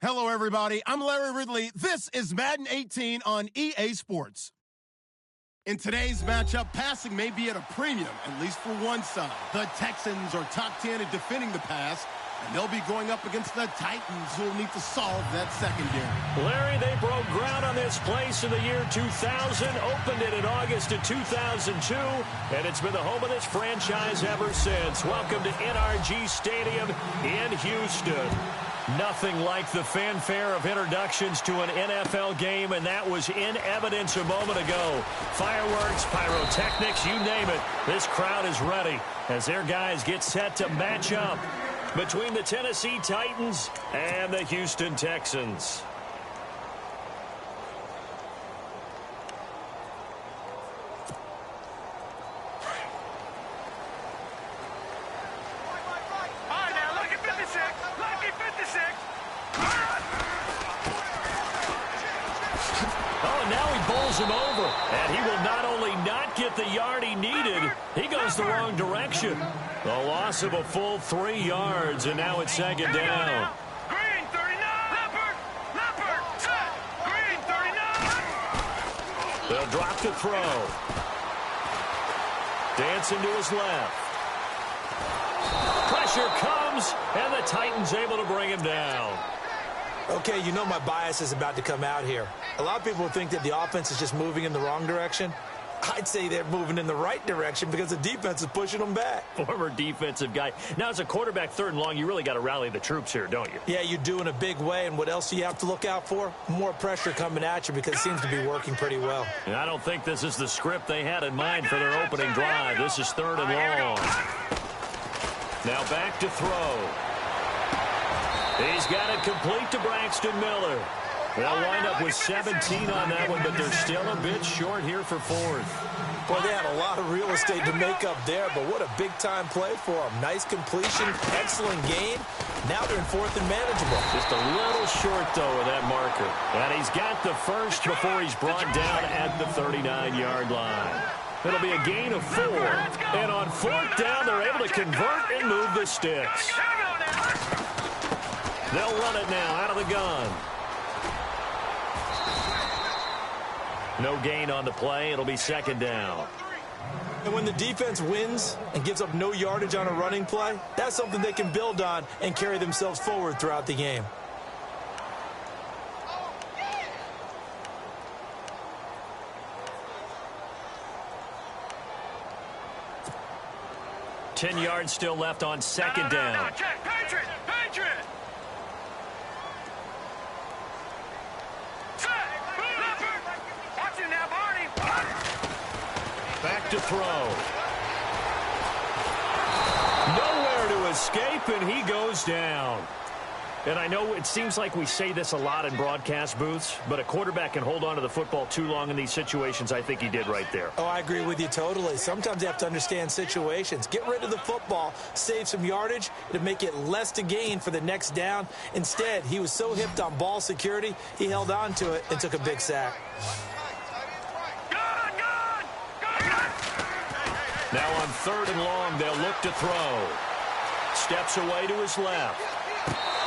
Hello, everybody. I'm Larry Ridley. This is Madden 18 on EA Sports. In today's matchup, passing may be at a premium, at least for one side. The Texans are top 10 at defending the pass, and they'll be going up against the Titans, who will need to solve that secondary. Larry, they broke ground on this place in the year 2000, opened it in August of 2002, and it's been the home of this franchise ever since. Welcome to NRG Stadium in Houston. Nothing like the fanfare of introductions to an NFL game, and that was in evidence a moment ago. Fireworks, pyrotechnics, you name it. This crowd is ready as their guys get set to match up between the Tennessee Titans and the Houston Texans. Him over, and he will not only not get the yard he needed, he goes the wrong direction. The loss of a full 3 yards, and now it's second down. Green 39, Leopard, set, Green 39. They'll drop the throw. Dancing to his left. Pressure comes, and the Titans able to bring him down. Okay, you know my bias is about to come out here. A lot of people think that the offense is just moving in the wrong direction. I'd say they're moving in the right direction because the defense is pushing them back. Former defensive guy. Now, as a quarterback, 3rd and long, you really got to rally the troops here, don't you? Yeah, you do in a big way, and what else do you have to look out for? More pressure coming at you because it seems to be working pretty well. And I don't think this is the script they had in mind for their opening drive. This is 3rd and long. Now back to throw. He's got it complete to Braxton Miller. They'll wind up with 17 on that one, but they're still a bit short here for 4th. Well, they had a lot of real estate to make up there, but what a big-time play for them. Nice completion, excellent gain. Now they're in 4th and manageable. Just a little short, though, of that marker. And he's got the first before he's brought down at the 39-yard line. It'll be a gain of 4. And on 4th down, they're able to convert and move the sticks. They'll run it now out of the gun. No gain on the play. It'll be 2nd down. And when the defense wins and gives up no yardage on a running play, that's something they can build on and carry themselves forward throughout the game. Ten yards still left on 2nd down. No, check. Patriot! Back to throw. Nowhere to escape, and he goes down. And I know it seems like we say this a lot in broadcast booths, but a quarterback can hold on to the football too long in these situations. I think he did right there. Oh, I agree with you totally. Sometimes you have to understand situations. Get rid of the football, save some yardage to make it less to gain for the next down. Instead, he was so hipped on ball security, he held on to it and took a big sack. Now on 3rd and long, they'll look to throw. Steps away to his left.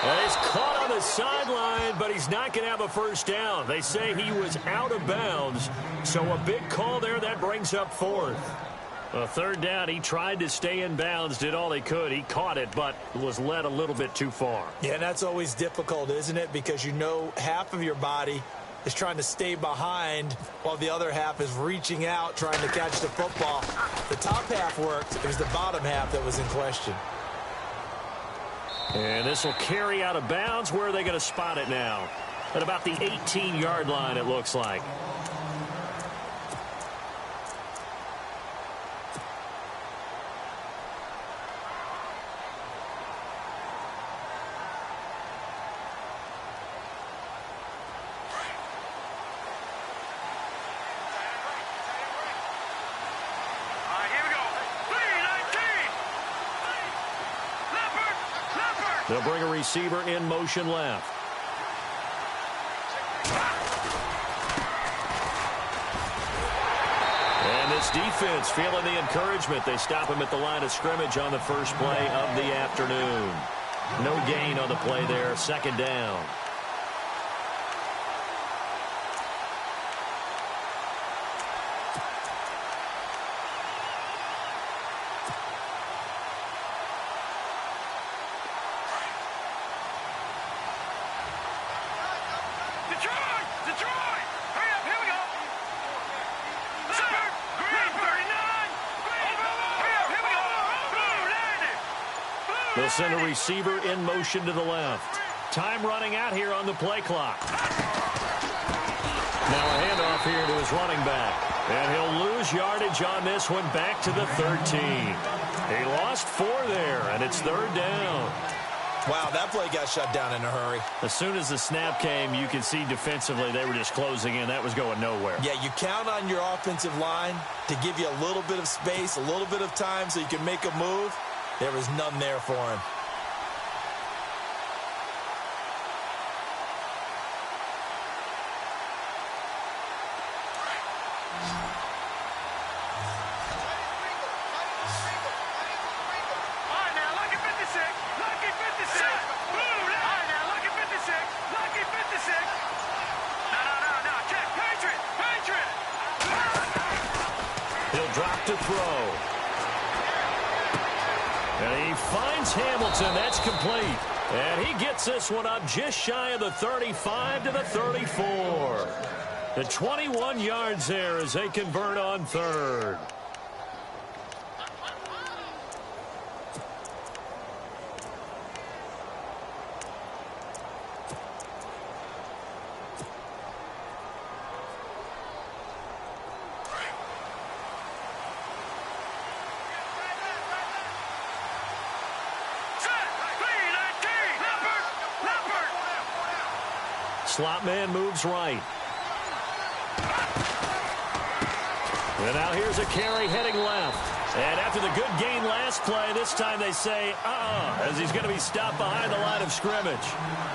And he's caught on the sideline, but he's not going to have a first down. They say he was out of bounds, so a big call there. That brings up 4th. 3rd down, he tried to stay in bounds, did all he could. He caught it, but was led a little bit too far. Yeah, and that's always difficult, isn't it? Because you know half of your body is trying to stay behind while the other half is reaching out, trying to catch the football. The top half worked. It was the bottom half that was in question. And this will carry out of bounds. Where are they going to spot it now? At about the 18-yard line, it looks like. They'll bring a receiver in motion left. And this defense feeling the encouragement. They stop him at the line of scrimmage on the first play of the afternoon. No gain on the play there. 2nd down. Detroit! Detroit! Hurry up, here we go! Leopard! Green 39! Hurry up, here we go! Blue landed! They'll send a receiver in motion to the left. Time running out here on the play clock. Now a handoff here to his running back. And he'll lose yardage on this one back to the 13. He lost 4 there, and it's 3rd down. Wow, that play got shut down in a hurry. As soon as the snap came, you could see defensively they were just closing in. That was going nowhere. Yeah, you count on your offensive line to give you a little bit of space, a little bit of time so you can make a move. There was none there for him. Drop to throw. And he finds Hamilton. That's complete. And he gets this one up just shy of the 35 to the 34. The 21 yards there as they convert on 3rd. Slot man moves right. And now here's a carry heading left. And after the good gain last play, this time they say, as he's going to be stopped behind the line of scrimmage.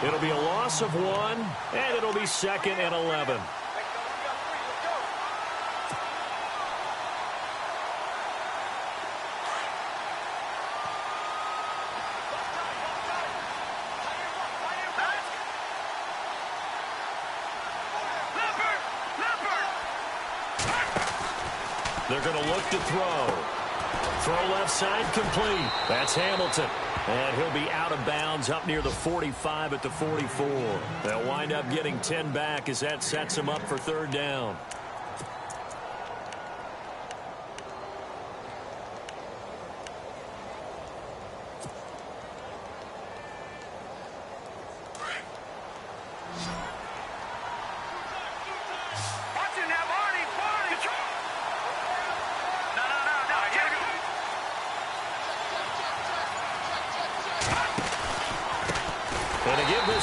It'll be a loss of 1, and it'll be 2nd and 11. They're going to look to throw. Throw left side complete. That's Hamilton. And he'll be out of bounds up near the 45 at the 44. They'll wind up getting 10 back as that sets them up for 3rd down.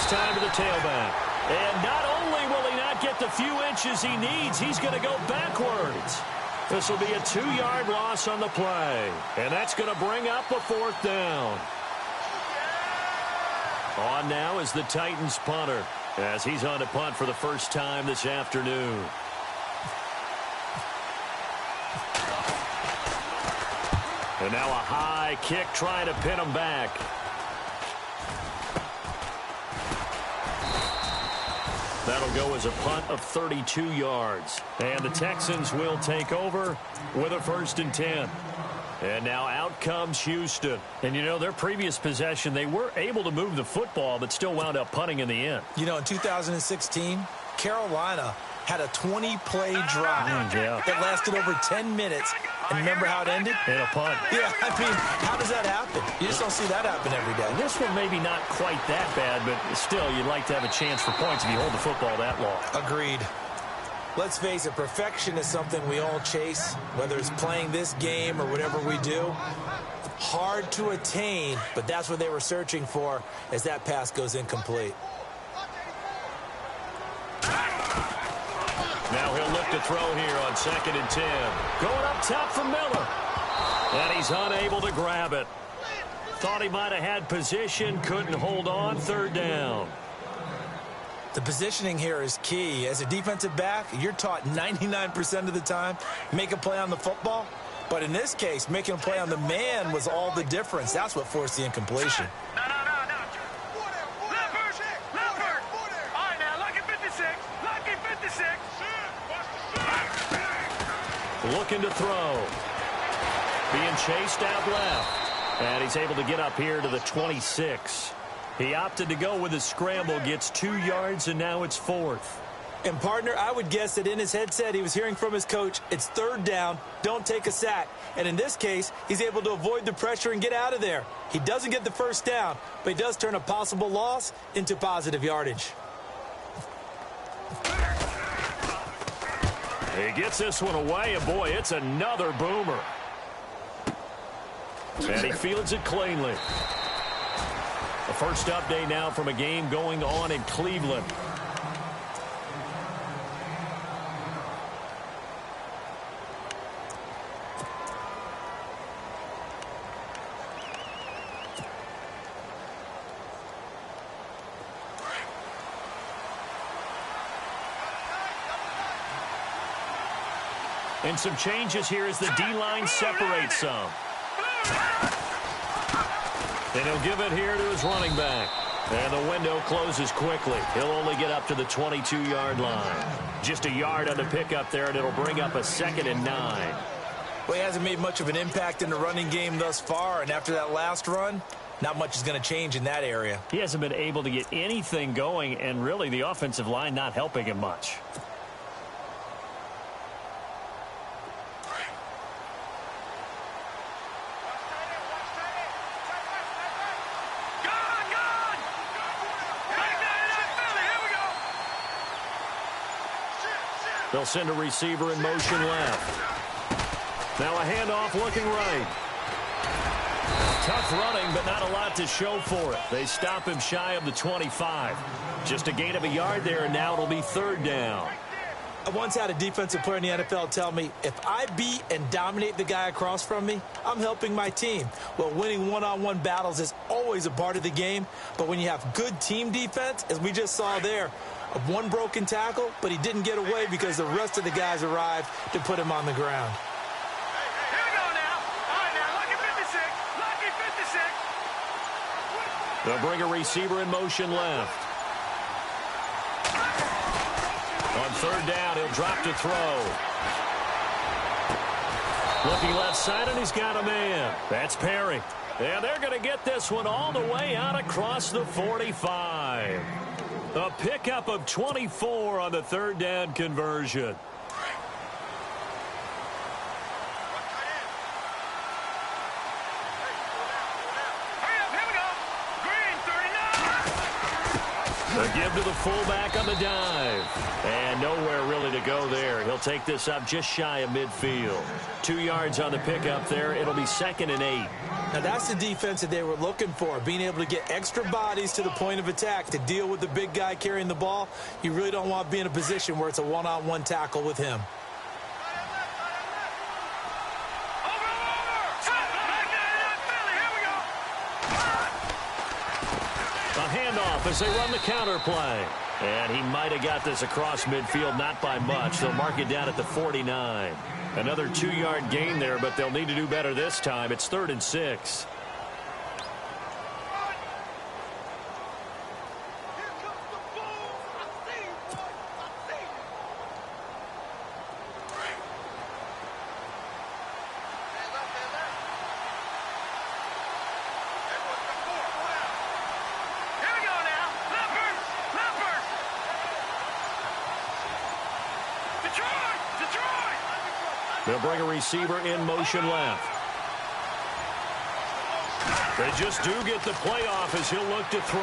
Time to the tailback. And not only will he not get the few inches he needs, he's going to go backwards. This will be a 2-yard loss on the play. And that's going to bring up a 4th down. On now is the Titans punter as he's on to punt for the first time this afternoon. And now a high kick trying to pin him back. That'll go as a punt of 32 yards. And the Texans will take over with a 1st and 10. And now out comes Houston. And, you know, their previous possession, they were able to move the football, but still wound up punting in the end. You know, in 2016, Carolina had a 20-play drive that lasted over 10 minutes. And remember how it ended? In a punt. Yeah, I mean, how does that happen? You just don't see that happen every day. This one maybe not quite that bad, but still, you'd like to have a chance for points if you hold the football that long. Agreed. Let's face it, perfection is something we all chase, whether it's playing this game or whatever we do. Hard to attain, but that's what they were searching for as that pass goes incomplete. Now he'll look to throw here on 2nd and 10. Going up top for Miller. And he's unable to grab it. Thought he might have had position, couldn't hold on, 3rd down. The positioning here is key. As a defensive back, you're taught 99% of the time, make a play on the football. But in this case, making a play on the man was all the difference. That's what forced the incompletion. No. Leopard! All right, now, lucky 56. Lucky 56. Looking to throw. Being chased out left. And he's able to get up here to the 26. He opted to go with a scramble, gets 2 yards, and now it's 4th. And, partner, I would guess that in his headset he was hearing from his coach, it's 3rd down, don't take a sack. And in this case, he's able to avoid the pressure and get out of there. He doesn't get the 1st down, but he does turn a possible loss into positive yardage. He gets this one away, and boy, it's another boomer. And he fields it cleanly. The first update now from a game going on in Cleveland. And some changes here as the D-line separates some. And he'll give it here to his running back. And the window closes quickly. He'll only get up to the 22-yard line. Just a yard on the pickup there, and it'll bring up a 2nd and 9. Well, he hasn't made much of an impact in the running game thus far, and after that last run, not much is going to change in that area. He hasn't been able to get anything going, and really the offensive line not helping him much. They'll send a receiver in motion left. Now a handoff looking right. Tough running, but not a lot to show for it. They stop him shy of the 25. Just a gain of a yard there, and now it'll be 3rd down. I once had a defensive player in the NFL tell me, if I beat and dominate the guy across from me, I'm helping my team. Well, winning one-on-one battles is always a part of the game, but when you have good team defense, as we just saw there, of one broken tackle, but he didn't get away because the rest of the guys arrived to put him on the ground. Here we go now. All right, now, lucky 56. Lucky 56. They'll bring a receiver in motion left. On 3rd down, he'll drop to throw. Looking left side, and he's got a man. That's Perry. And they're going to get this one all the way out across the 45. A pickup of 24 on the 3rd down conversion. The give to the fullback on the dive. And nowhere really to go there. He'll take this up just shy of midfield. 2 yards on the pickup there. It'll be 2nd and 8. Now, that's the defense that they were looking for, being able to get extra bodies to the point of attack to deal with the big guy carrying the ball. You really don't want to be in a position where it's a one-on-one tackle with him. A handoff as they run the counter play. And he might have got this across midfield, not by much. They'll mark it down at the 49. Another 2-yard gain there, but they'll need to do better this time. It's 3rd and 6. They'll bring a receiver in motion left. They just do get the playoff as he'll look to throw.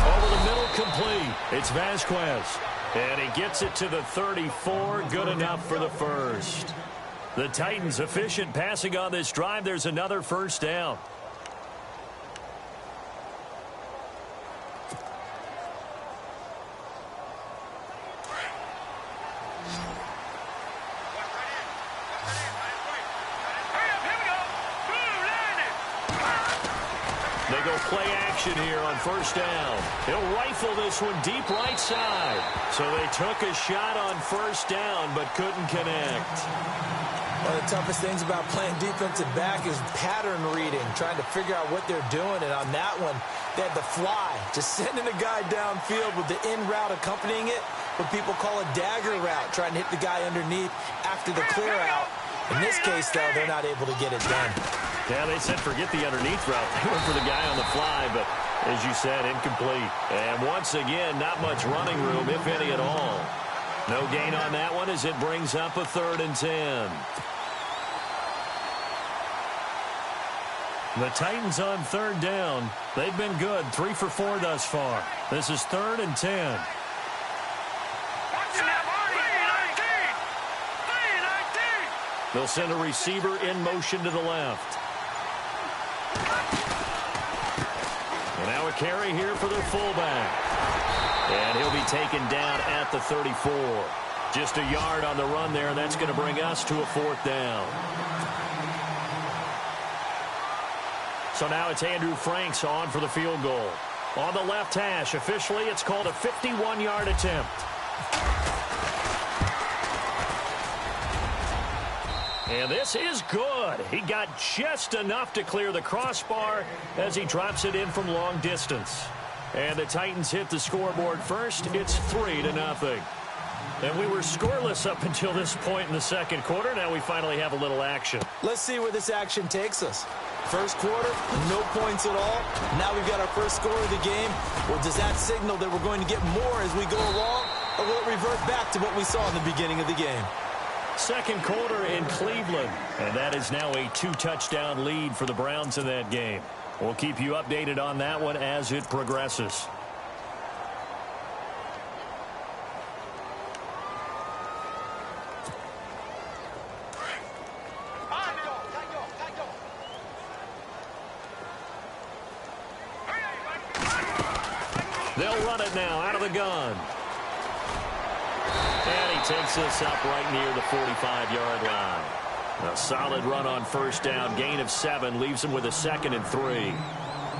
Over the middle, complete. It's Vasquez. And he gets it to the 34. Good enough for the 1st. The Titans efficient passing on this drive. There's another 1st down. Play action here on 1st down. He'll rifle this one deep right side. So they took a shot on 1st down but couldn't connect. One of the toughest things about playing defensive back is pattern reading, trying to figure out what they're doing. And on that one, they had the fly, just sending a guy downfield with the in route accompanying it, what people call a dagger route, trying to hit the guy underneath after the clear out. In this case, though, they're not able to get it done. Yeah, they said forget the underneath route. They went for the guy on the fly, but as you said, incomplete. And once again, not much running room, if any at all. No gain on that one as it brings up a 3rd and 10. The Titans on 3rd down. They've been good, 3 for 4 thus far. This is 3rd and 10. They'll send a receiver in motion to the left. And now a carry here for their fullback. And he'll be taken down at the 34. Just a yard on the run there, and that's going to bring us to a 4th down. So now it's Andrew Franks on for the field goal. On the left hash, officially it's called a 51-yard attempt. And this is good. He got just enough to clear the crossbar as he drops it in from long distance. And the Titans hit the scoreboard first. It's 3-0. And we were scoreless up until this point in the second quarter. Now we finally have a little action. Let's see where this action takes us. First quarter, no points at all. Now we've got our first score of the game. Well, does that signal that we're going to get more as we go along? Or will it revert back to what we saw in the beginning of the game? Second quarter in Cleveland. And that is now a 2-touchdown lead for the Browns in that game. We'll keep you updated on that one as it progresses. They'll run it now out of the gun. And he takes this up right near the 45-yard line. A solid run on first down. Gain of 7 leaves him with a 2nd and 3.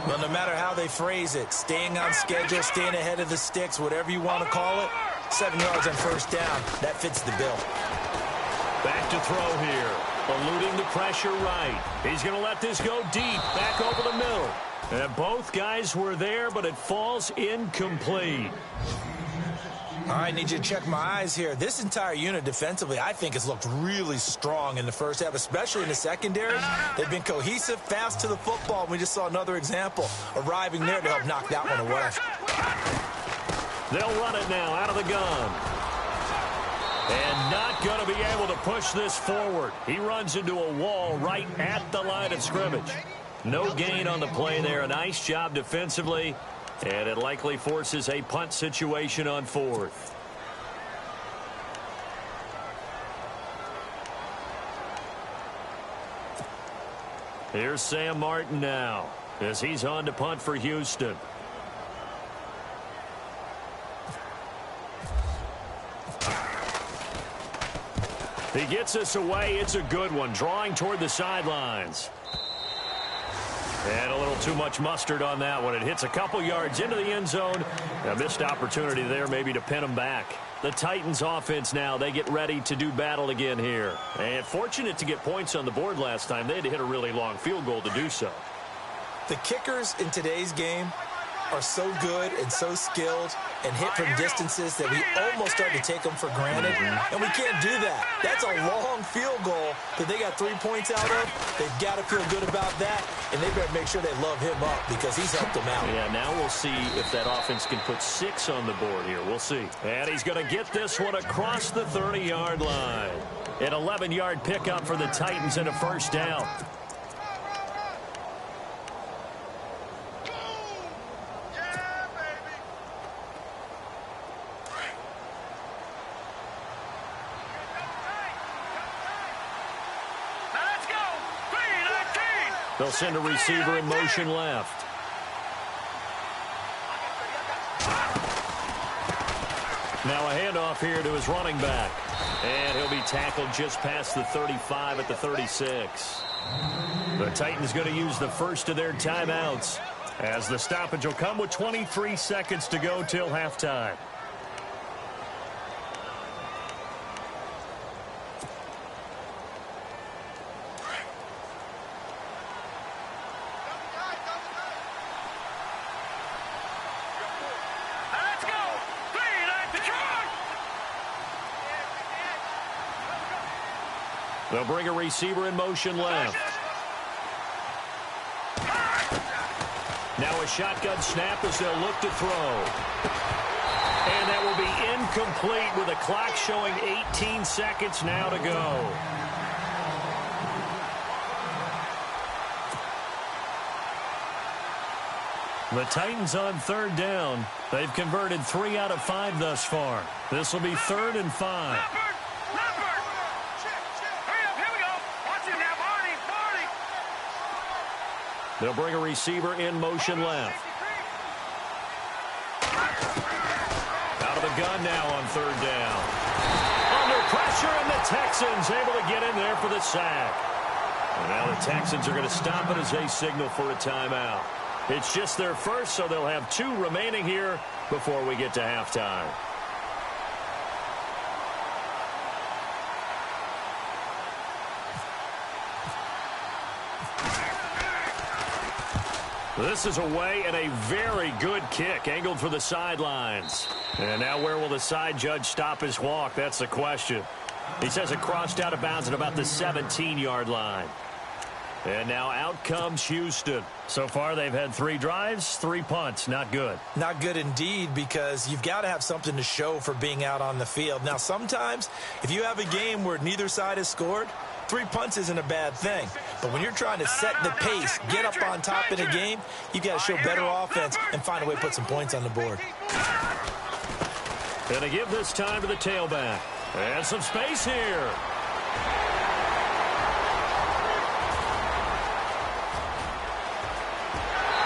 Well, no matter how they phrase it, staying on schedule, staying ahead of the sticks, whatever you want to call it, 7 yards on first down, that fits the bill. Back to throw here. Eluding the pressure right. He's going to let this go deep. Back over the middle. And both guys were there, but it falls incomplete. All right, need you to check my eyes here. This entire unit defensively, I think, has looked really strong in the first half, especially in the secondary. They've been cohesive, fast to the football. We just saw another example arriving there to help knock that one away. They'll run it now out of the gun. And not going to be able to push this forward. He runs into a wall right at the line of scrimmage. No gain on the play there. A nice job defensively. And it likely forces a punt situation on 4th. Here's Sam Martin now as he's on to punt for Houston. He gets us away. It's a good one. Drawing toward the sidelines. And a little too much mustard on that one. It hits a couple yards into the end zone. A missed opportunity there maybe to pin him back. The Titans offense now, they get ready to do battle again here. And fortunate to get points on the board last time. They had to hit a really long field goal to do so. The kickers in today's game are so good and so skilled and hit from distances that we almost start to take them for granted. And we can't do that. That's a long field goal that they got 3 points out of. They've got to feel good about that, and they better make sure they love him up because he's helped them out. Yeah, now we'll see if that offense can put 6 on the board here. We'll see. And he's going to get this one across the 30-yard line. An 11-yard pickup for the Titans and a first down. They'll send a receiver in motion left. Now a handoff here to his running back. And he'll be tackled just past the 35 at the 36. The Titans going to use the first of their timeouts as the stoppage will come with 23 seconds to go till halftime. They'll bring a receiver in motion left. Now a shotgun snap as they'll look to throw. And that will be incomplete with the clock showing 18 seconds now to go. The Titans on third down. They've converted 3 out of 5 thus far. This will be 3rd and 5. They'll bring a receiver in motion left. Out of the gun now on third down. Under pressure, and the Texans able to get in there for the sack. And now the Texans are going to stop it as they signal for a timeout. It's just their first, so they'll have 2 remaining here before we get to halftime. This is away and a very good kick angled for the sidelines. And now where will the side judge stop his walk? That's the question. He says it crossed out of bounds at about the 17-yard line. And now out comes Houston. So far they've had 3 drives, 3 punts. Not good. Not good indeed, because you've got to have something to show for being out on the field. Now sometimes if you have a game where neither side has scored, 3 punts isn't a bad thing. But when you're trying to set the pace, get up on top in a game, you've got to show better offense and find a way to put some points on the board. And to give this time to the tailback. And some space here.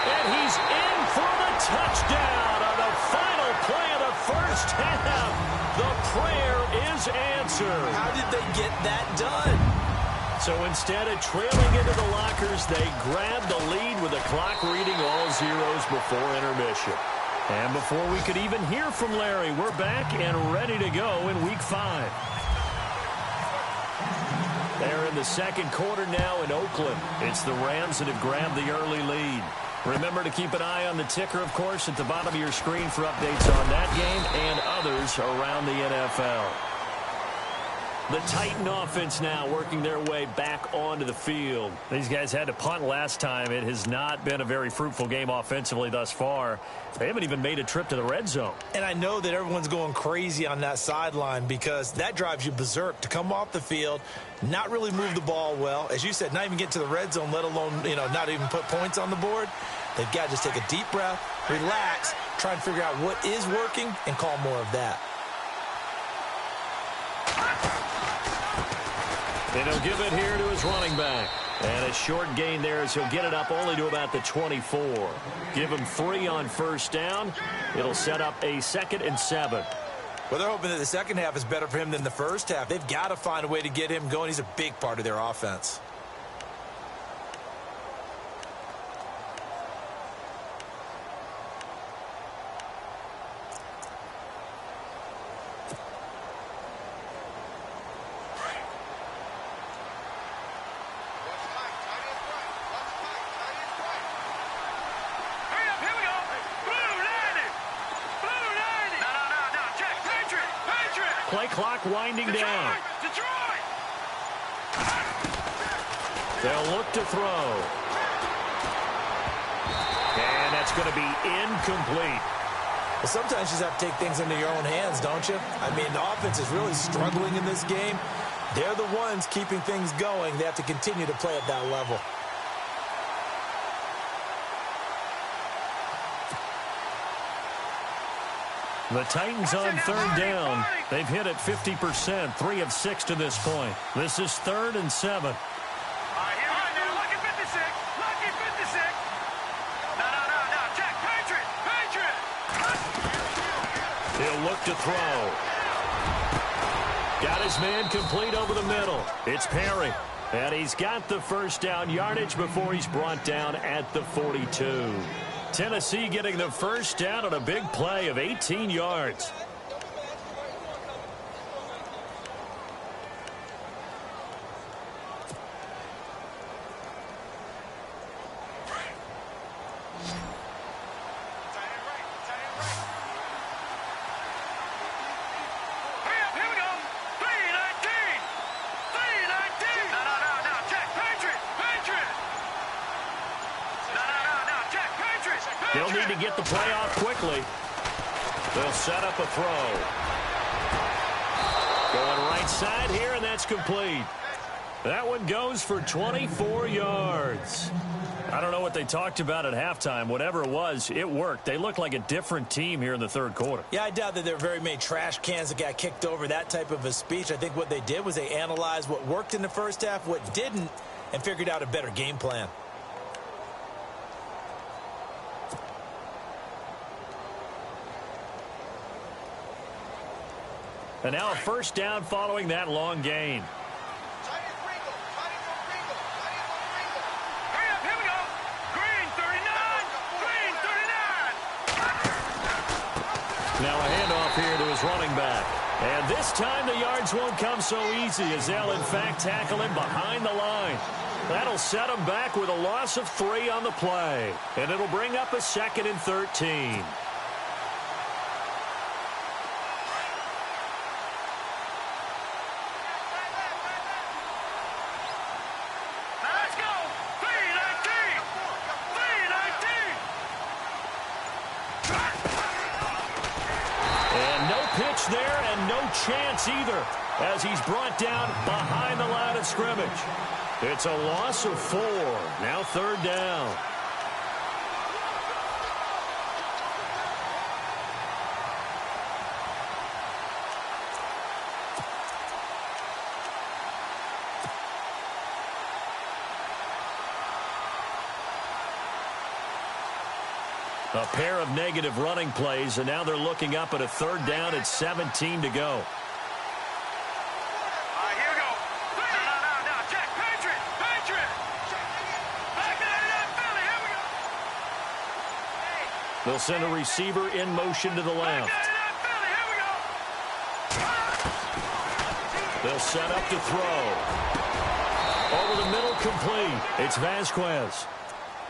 And he's in for the touchdown on the final play of the first half. The prayer is answered. How did they get that done? So instead of trailing into the lockers, they grabbed the lead with the clock reading all zeros before intermission. And before we could even hear from Larry, we're back and ready to go in Week 5. They're in the second quarter now in Oakland. It's the Rams that have grabbed the early lead. Remember to keep an eye on the ticker, of course, at the bottom of your screen for updates on that game and others around the NFL. The Titan offense now working their way back onto the field. These guys had to punt last time. It has not been a very fruitful game offensively thus far. They haven't even made a trip to the red zone. And I know that everyone's going crazy on that sideline because that drives you berserk to come off the field, not really move the ball well. As you said, not even get to the red zone, let alone, not even put points on the board. They've got to just take a deep breath, relax, try and figure out what is working and call more of that. And he'll give it here to his running back. And a short gain there as he'll get it up only to about the 24. Give him 3 on first down. It'll set up a 2nd and 7. Well, they're hoping that the second half is better for him than the first half. They've got to find a way to get him going. He's a big part of their offense. Play clock winding down. They'll look to throw. And that's going to be incomplete. Well, sometimes you just have to take things into your own hands, don't you? I mean, the offense is really struggling in this game. They're the ones keeping things going. They have to continue to play at that level. The Titans on third down. They've hit it 50%, 3 of 6 to this point. This is 3rd and 7. Lucky 56. Lucky 56. No. Check. Patriot. He'll look to throw. Got his man complete over the middle. It's Perry. And he's got the first down yardage before he's brought down at the 42. Tennessee getting the first down on a big play of 18 yards. need to get the play off quickly. They'll set up a throw. Going right side here, and that's complete. That one goes for 24 yards. I don't know what they talked about at halftime. Whatever it was, it worked. They looked like a different team here in the third quarter. Yeah, I doubt that there were very many trash cans that got kicked over, that type of a speech. I think what they did was they analyzed what worked in the first half, what didn't, and figured out a better game plan. And now a first down following that long gain. Now a handoff here to his running back. And this time the yards won't come so easy as they'll, in fact, tackle him behind the line. That'll set him back with a loss of 3 on the play. And it'll bring up a 2nd and 13. There and no chance either as he's brought down behind the line of scrimmage. It's a loss of 4. Now 3rd down. A pair of negative running plays, and now they're looking up at a 3rd down at 17 to go. Here we go. No. Check. Patriot. Back to that Philly. Here we go. They'll send a receiver in motion to the left. Philly. Here we go. They'll set up to throw. Over the middle, complete. It's Vasquez.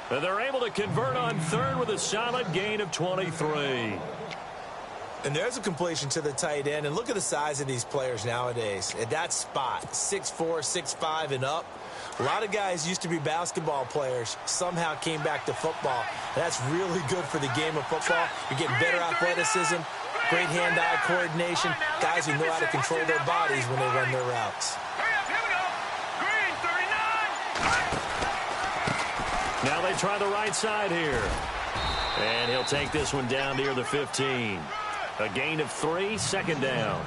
And they're able to convert on 3rd with a solid gain of 23. And there's a completion to the tight end. And look at the size of these players nowadays. At that spot, 6'4", 6'5", and up. A lot of guys used to be basketball players, somehow came back to football. That's really good for the game of football. You're getting better athleticism, great hand-eye coordination, guys who know how to control their bodies when they run their routes. Now they try the right side here. And he'll take this one down near the 15. A gain of 3, 2nd down.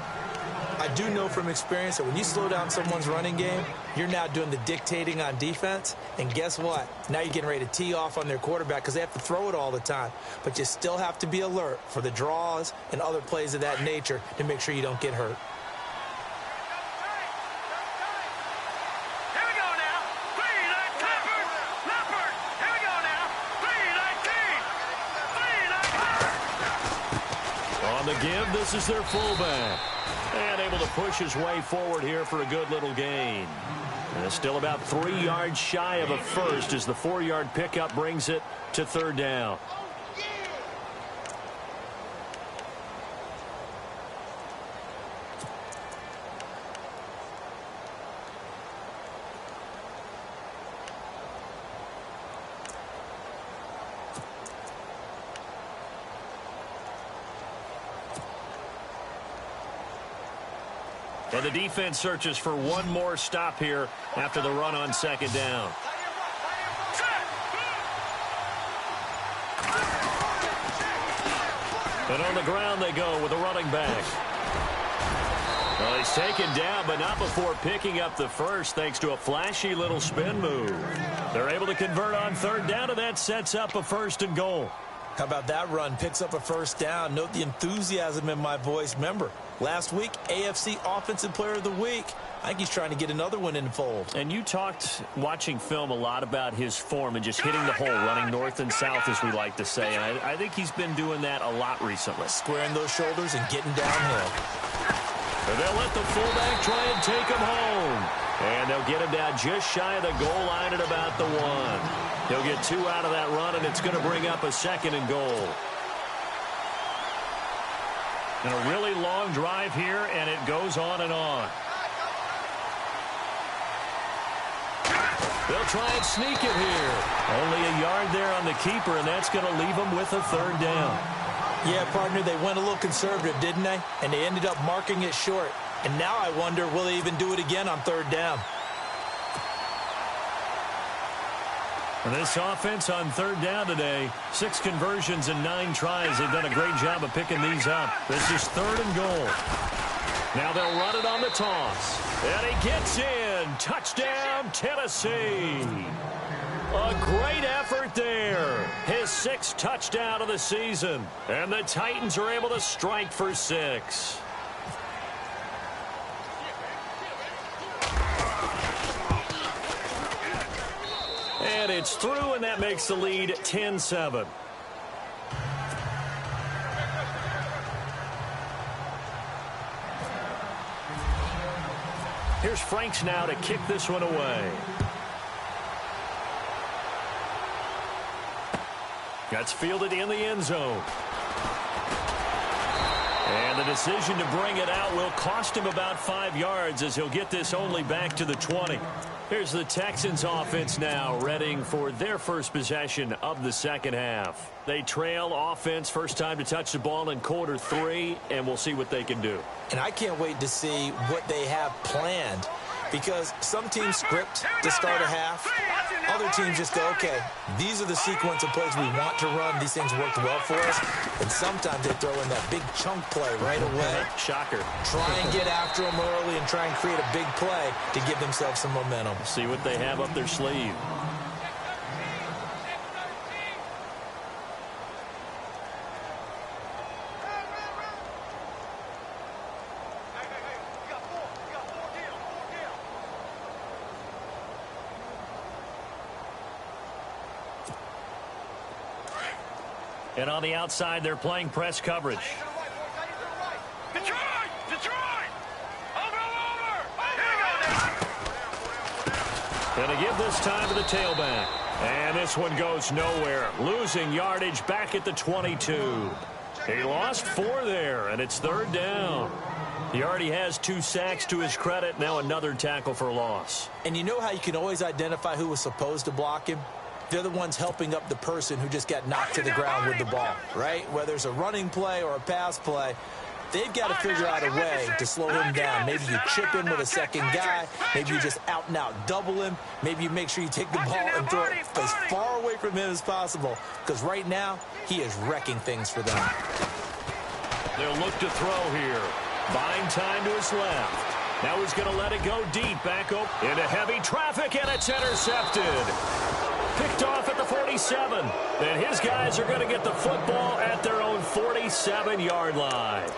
I do know from experience that when you slow down someone's running game, you're now doing the dictating on defense. And guess what? Now you're getting ready to tee off on their quarterback because they have to throw it all the time. But you still have to be alert for the draws and other plays of that nature to make sure you don't get hurt. Give. This is their fullback. And able to push his way forward here for a good little gain. And still about 3 yards shy of a first as the 4-yard pickup brings it to 3rd down. And the defense searches for one more stop here after the run on 2nd down. And on the ground they go with a running back. Well, he's taken down, but not before picking up the first thanks to a flashy little spin move. They're able to convert on 3rd down, and that sets up a 1st and goal. How about that run? Picks up a 1st down. Note the enthusiasm in my voice. Remember, last week, AFC Offensive Player of the Week. I think he's trying to get another one in the fold. And you talked, watching film, a lot about his form and just hitting the hole, running north and south, as we like to say. And I think he's been doing that a lot recently. Squaring those shoulders and getting downhill. And they'll let the fullback try and take him home. And they'll get him down just shy of the goal line at about the 1. He'll get 2 out of that run, and it's going to bring up a 2nd and goal. And a really long drive here, and it goes on and on. They'll try and sneak it here. Only a yard there on the keeper, and that's going to leave them with a third down. Yeah, partner, they went a little conservative, didn't they? And they ended up marking it short. And now I wonder, will they even do it again on third down? And this offense on third down today, 6 conversions and 9 tries. They've done a great job of picking these up. This is 3rd and goal. Now they'll run it on the toss. And he gets in. Touchdown, Tennessee. A great effort there. His 6th touchdown of the season. And the Titans are able to strike for 6. And it's through, and that makes the lead 10-7. Here's Franks now to kick this one away. That's fielded in the end zone. And the decision to bring it out will cost him about 5 yards as he'll get this only back to the 20. Here's the Texans offense now readying for their first possession of the second half. They trail offense first time to touch the ball in quarter 3, and we'll see what they can do. And I can't wait to see what they have planned, because some teams script to start a half. Other teams just go, okay, these are the sequence of plays we want to run. These things worked well for us. And sometimes they throw in that big chunk play right away. Shocker. Try and get after them early and try and create a big play to give themselves some momentum. See what they have up their sleeve. And on the outside, they're playing press coverage. Detroit! Detroit! Over! Here we go. Going to give this time to the tailback. And this one goes nowhere. Losing yardage back at the 22. He lost 4 there, and it's 3rd down. He already has 2 sacks to his credit. Now another tackle for loss. And you know how you can always identify who was supposed to block him? They're the ones helping up the person who just got knocked to the ground with the ball, right? Whether it's a running play or a pass play, they've got to figure out a way to slow him down. Maybe you chip him with a second guy. Maybe you just out-and-out double him. Maybe you make sure you take the ball and throw it as far away from him as possible, because right now he is wrecking things for them. They'll look to throw here. Buying time to his left. Now he's going to let it go deep. Back up into heavy traffic, and it's intercepted. Picked off at the 47. And his guys are going to get the football at their own 47-yard line.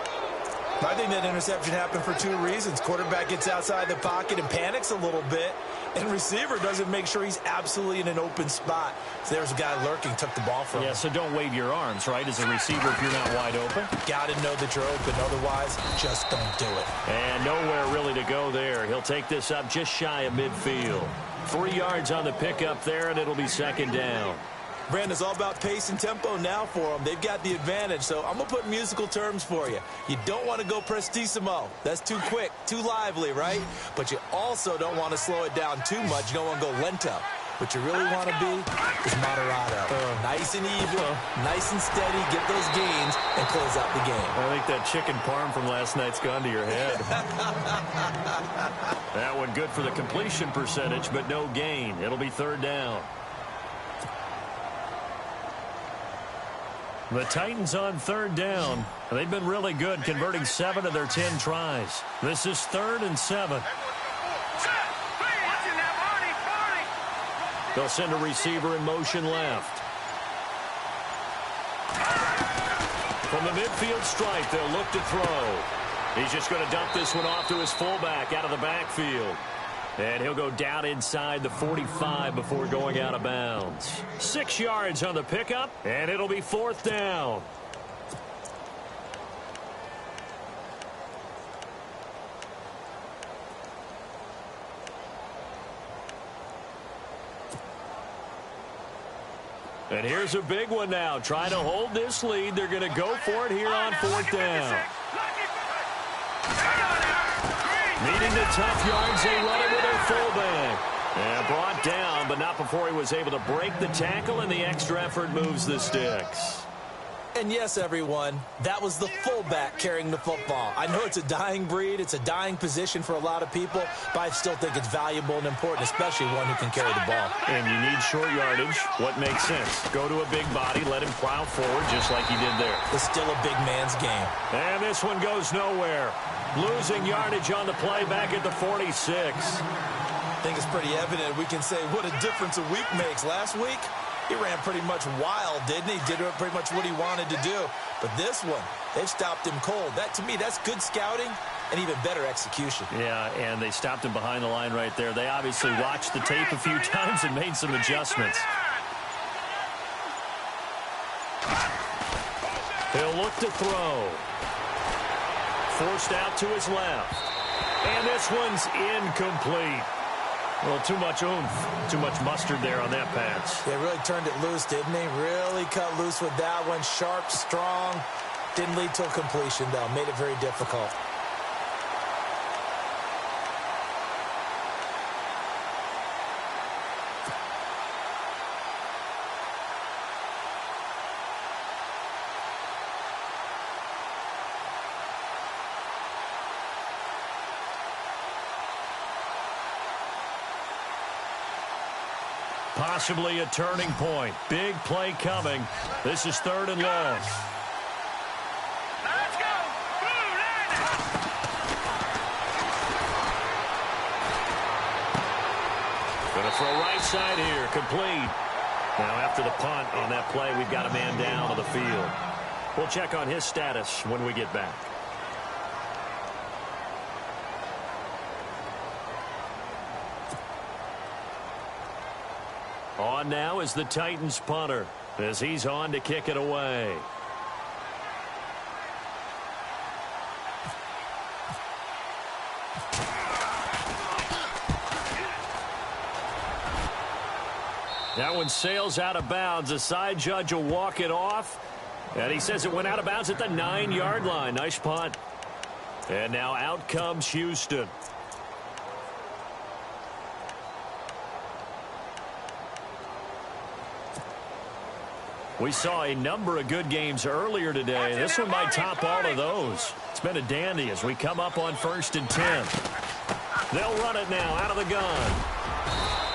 I think that interception happened for 2 reasons. Quarterback gets outside the pocket and panics a little bit, and receiver doesn't make sure he's absolutely in an open spot. So there's a guy lurking, took the ball from him. Yeah, so don't wave your arms, right, as a receiver if you're not wide open. Got to know that you're open. Otherwise, just don't do it. And nowhere really to go there. He'll take this up just shy of midfield. 3 yards on the pickup there, and it'll be 2nd down. Brandon, it's all about pace and tempo now for them. They've got the advantage, so I'm going to put musical terms for you. You don't want to go prestissimo. That's too quick, too lively, right? But you also don't want to slow it down too much. You don't want to go lento. What you really want to be is moderato. Nice and even, nice and steady, get those gains, and close out the game. I think that chicken parm from last night's gone to your head. That one good for the completion percentage, but no gain. It'll be 3rd down. The Titans on 3rd down. They've been really good, converting 7 of their 10 tries. This is 3rd and 7. They'll send a receiver in motion left. From the midfield stripe, they'll look to throw. He's just going to dump this one off to his fullback out of the backfield. And he'll go down inside the 45 before going out of bounds. 6 yards on the pickup, and it'll be 4th down. And here's a big one now. Trying to hold this lead. They're going to go for it here on 4th down. Needing the tough yards, they run it with their fullback. And brought down, but not before he was able to break the tackle, and the extra effort moves the sticks. And yes, everyone, that was the fullback carrying the football. I know it's a dying breed, it's a dying position for a lot of people, but I still think it's valuable and important, especially one who can carry the ball. And you need short yardage. What makes sense? Go to a big body, let him plow forward just like he did there. It's still a big man's game. And this one goes nowhere. Losing yardage on the play back at the 46. I think it's pretty evident we can say what a difference a week makes. Last week, he ran pretty much wild, didn't he? Did pretty much what he wanted to do. But this one, they've stopped him cold. That, to me, that's good scouting and even better execution. Yeah, and they stopped him behind the line right there. They obviously watched the tape a few times and made some adjustments. He'll look to throw. Forced out to his left. And this one's incomplete. Well, too much oomph, too much mustard there on that pass. They really turned it loose, didn't they? Really cut loose with that one. Sharp, strong. Didn't lead to a completion, though. Made it very difficult. Possibly a turning point. Big play coming. This is 3rd and long. Let's go! Blue line! Gonna throw right side here. Complete. Now after the punt on that play, we've got a man down on the field. We'll check on his status when we get back. On now is the Titans punter as he's on to kick it away. That one sails out of bounds. The side judge will walk it off. And he says it went out of bounds at the 9-yard line. Nice punt. And now out comes Houston. We saw a number of good games earlier today. This one might top all of those. It's been a dandy as we come up on 1st and 10. They'll run it now out of the gun.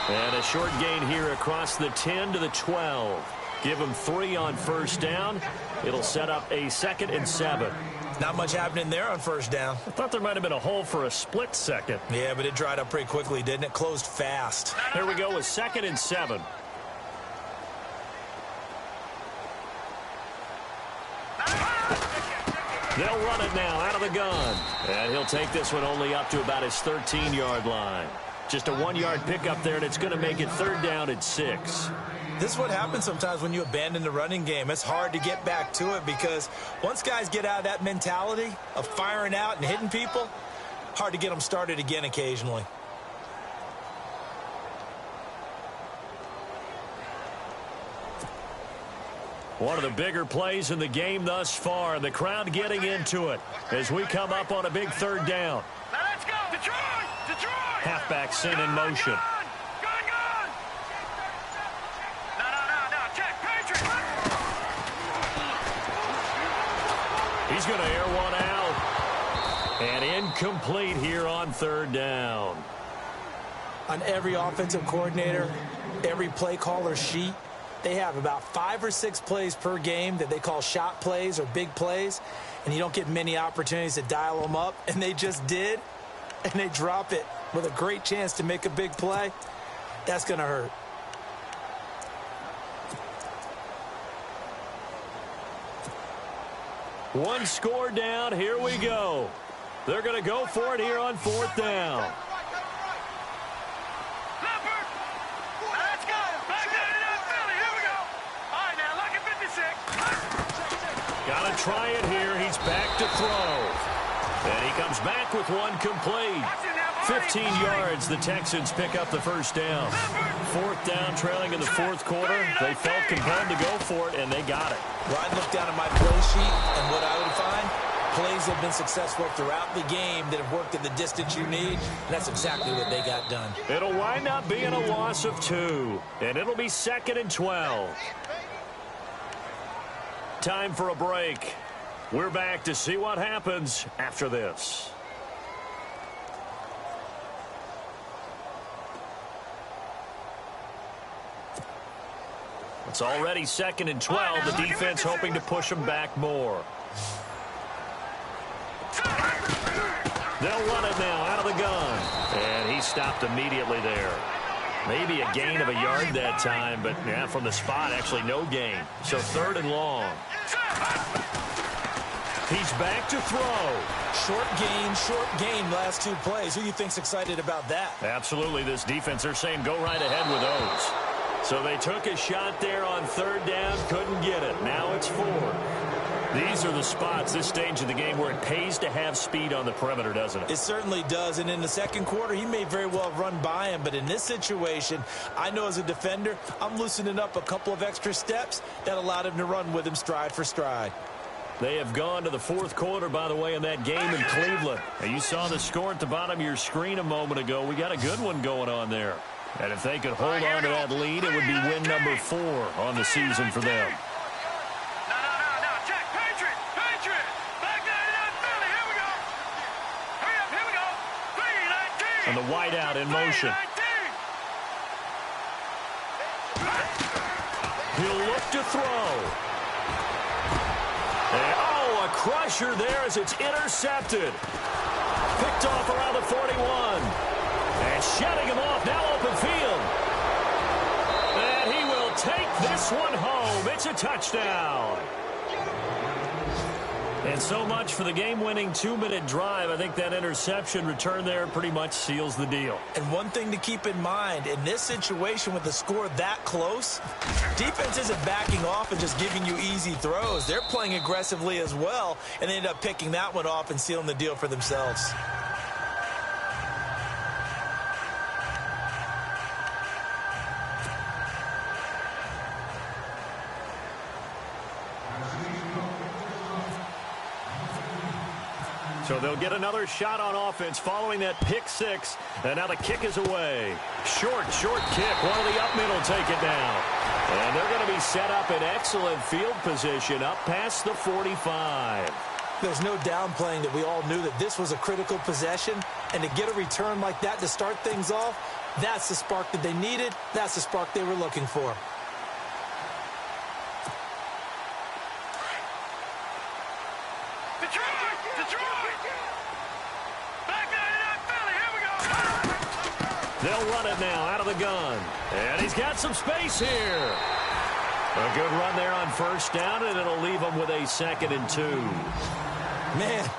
And a short gain here across the 10 to the 12. Give them 3 on 1st down. It'll set up a 2nd and 7. Not much happening there on 1st down. I thought there might have been a hole for a split second. Yeah, but it dried up pretty quickly, didn't it? Closed fast. Here we go with 2nd and 7. They'll run it now out of the gun. And he'll take this one only up to about his 13-yard line. Just a 1-yard pickup there, and it's going to make it 3rd down at 6. This is what happens sometimes when you abandon the running game. It's hard to get back to it because once guys get out of that mentality of firing out and hitting people, hard to get them started again occasionally. One of the bigger plays in the game thus far. The crowd getting into it as we come up on a big 3rd down. Let's go! Detroit! Detroit! Halfback sent in motion. Gone! No. Check, Patriot! He's going to air one out. And incomplete here on 3rd down. On every offensive coordinator, every play caller sheet, they have about 5 or 6 plays per game that they call shot plays or big plays, and you don't get many opportunities to dial them up, and they just did, and they drop it with a great chance to make a big play. That's going to hurt. One score down. Here we go. They're going to go for it here on 4th down. Got to try it here. He's back to throw. And he comes back with one complete. 15 yards. The Texans pick up the 1st down. 4th down, trailing in the 4th quarter. They felt compelled to go for it, and they got it. Well, I'd look down at my play sheet, and what I would find, Plays have been successful throughout the game that have worked at the distance you need. And that's exactly what they got done. It'll wind up being a loss of 2, and it'll be 2nd and 12. Time for a break. We're back to see what happens after this. It's already 2nd and 12. The defense hoping to push them back more. They'll run it now out of the gun. And he stopped immediately there. Maybe a gain of a yard that time, but yeah, from the spot, actually no gain. So 3rd and long. He's back to throw. Short gain last 2 plays. Who do you think's excited about that? Absolutely. This defense, they're saying go right ahead with those. So they took a shot there on 3rd down, couldn't get it. Now it's 4th. These are the spots, this stage of the game, where it pays to have speed on the perimeter, doesn't it? It certainly does, and in the second quarter, he may very well run by him, but in this situation, I know as a defender, I'm loosening up a couple of extra steps that allowed him to run with him stride for stride. They have gone to the 4th quarter, by the way, in that game in Cleveland. And you saw the score at the bottom of your screen a moment ago. We got a good one going on there. And if they could hold on to that lead, it would be win number 4 on the season for them. And the wideout in motion. He'll look to throw. And, oh, a crusher there as it's intercepted. Picked off around the 41. And shutting him off, now open field. And he will take this one home. It's a touchdown. And so much for the game-winning 2-minute drive. I think that interception return there pretty much seals the deal. And one thing to keep in mind, in this situation with the score that close, defense isn't backing off and just giving you easy throws. They're playing aggressively as well, and they end up picking that one off and sealing the deal for themselves. So they'll get another shot on offense following that pick 6. And now the kick is away. Short kick. One of the up middle take it down. And they're going to be set up in excellent field position up past the 45. There's no downplaying that we all knew that this was a critical possession. And to get a return like that to start things off, that's the spark that they needed. That's the spark they were looking for. They'll run it now out of the gun. And he's got some space here. A good run there on 1st down, and it'll leave them with a 2nd and 2. Man,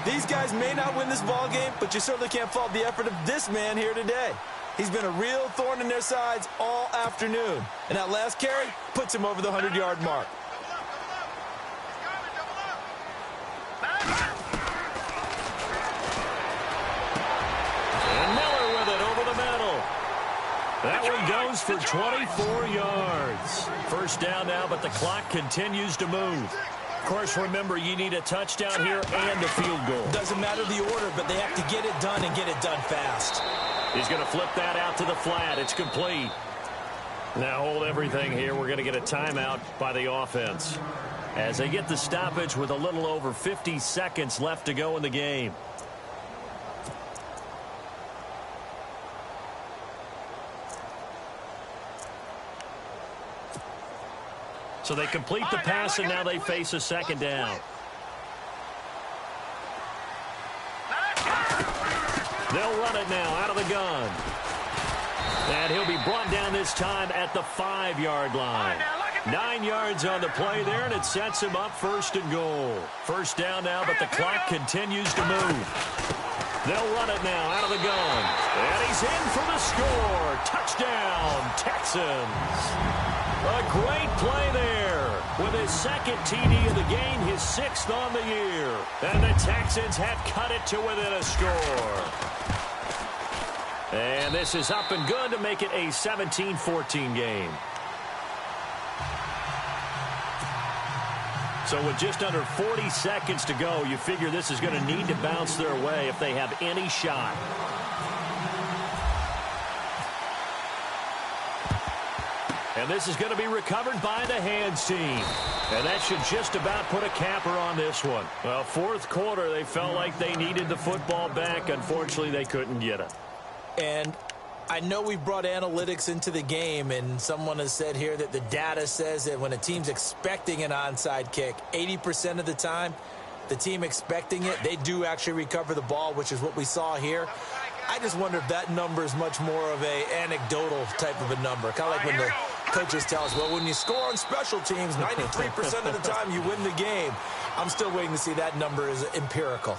these guys may not win this ball game, but you certainly can't fault the effort of this man here today. He's been a real thorn in their sides all afternoon. And that last carry puts him over the 100-yard mark. That one goes for 24 yards. 1st down now, but the clock continues to move. Of course, remember, you need a touchdown here and a field goal. Doesn't matter the order, but they have to get it done and get it done fast. He's going to flip that out to the flat. It's complete. Now hold everything here. We're going to get a timeout by the offense as they get the stoppage with a little over 50 seconds left to go in the game. So they complete the pass, and now they face a 2nd down. They'll run it now out of the gun. And he'll be brought down this time at the 5-yard line. 9 yards on the play there, and it sets him up 1st and goal. 1st down now, but the clock continues to move. They'll run it now out of the gun. And he's in for the score. Touchdown, Texans. A great play there with his 2nd TD of the game, his 6th on the year. And the Texans have cut it to within a score. And this is up and good to make it a 17-14 game. So with just under 40 seconds to go, you figure this is going to need to bounce their way if they have any shot. And this is going to be recovered by the hands team. And that should just about put a capper on this one. Well, fourth quarter, they felt like they needed the football back. Unfortunately, they couldn't get it. And I know we brought analytics into the game, and someone has said here that the data says that when a team's expecting an onside kick, 80% of the time, the team expecting it, they do actually recover the ball, which is what we saw here. I just wonder if that number is much more of a anecdotal type of a number. Kind of like when the coaches tell us, well, when you score on special teams, 93% of the time you win the game. I'm still waiting to see that number is empirical.